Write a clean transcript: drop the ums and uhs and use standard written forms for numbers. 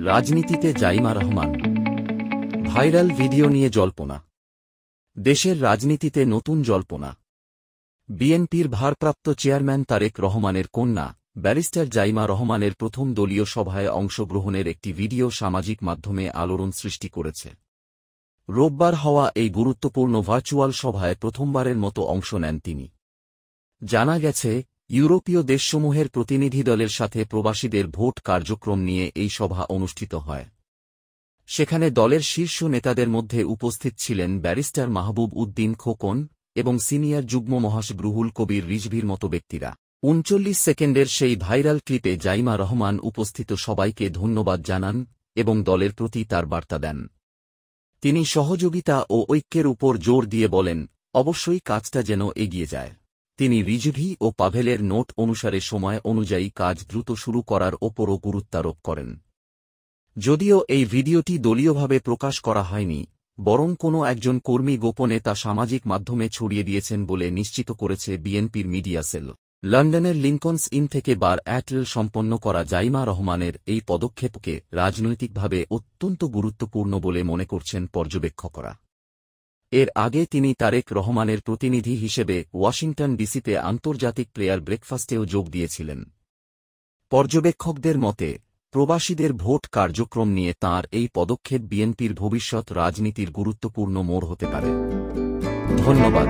রাজনীতিতে Zaima Rahman. Viral video নিয়ে জল্পনা। দেশের রাজনীতিতে নতুন জল্পনা। বিএনপির ভারপ্রাপ্ত চেয়ারম্যান তারেক রহমানের কন্যা ব্যারিস্টার জাইমা রহমানের প্রথম দলীয় সভায় অংশগ্রহণের একটি ভিডিও সামাজিক মাধ্যমে আলোড়ন সৃষ্টি করেছে। রোববার হওয়া এই গুরুত্বপূর্ণ ভার্চুয়াল সভায় প্রথমবারের মতো অংশ নেন তিনি। জানা গেছে, ইউরোপীয় দেশসমূহের প্রতিনিধি দলের সাথে প্রবাসীদের ভোট কার্যক্রম নিয়ে এই সভা অনুষ্ঠিত হয়। সেখানে দলের শীর্ষ নেতাদের মধ্যে উপস্থিত ছিলেন ব্যারিস্টার মাহবুব উদ্দিন খোকন এবং সিনিয়র যুগ্ম মহাসচিব রুহুল কবির রিজভীর মতো ব্যক্তিরা। ৩৯ সেকেন্ডের সেই ভাইরাল ক্লিপে জাইমা রহমান উপস্থিত সবাইকে ধন্যবাদ জানান এবং দলের প্রতি তার বার্তা দেন। তিনি সহযোগিতা ও ঐক্যের উপর জোর দিয়ে বলেন, অবশ্যই কাজটা যেন এগিয়ে যায়। তিনি রিজভী ও পাভেলের নোট অনুসারে সময় অনুযায়ী কাজ দ্রুত শুরু করার ওপরও গুরুত্বারোপ করেন। যদিও এই ভিডিওটি দলীয়ভাবে প্রকাশ করা হয়নি, বরং কোনো একজন কর্মী গোপনে তা সামাজিক মাধ্যমে ছড়িয়ে দিয়েছেন বলে নিশ্চিত করেছে বিএনপির মিডিয়া সেল। লন্ডনের লিঙ্কনস ইন থেকে বার অ্যাটল সম্পন্ন করা জাইমা রহমানের এই পদক্ষেপকে রাজনৈতিকভাবে অত্যন্ত গুরুত্বপূর্ণ বলে মনে করছেন পর্যবেক্ষকরা। এর আগে তিনি তারেক রহমানের প্রতিনিধি হিসেবে ওয়াশিংটন ডিসিতে আন্তর্জাতিক প্লেয়ার ব্রেকফাস্টেও যোগ দিয়েছিলেন। পর্যবেক্ষকদের মতে, প্রবাসীদের ভোট কার্যক্রম নিয়ে তাঁর এই পদক্ষেপ বিএনপির ভবিষ্যৎ রাজনীতির গুরুত্বপূর্ণ মোড় হতে পারে। ধন্যবাদ।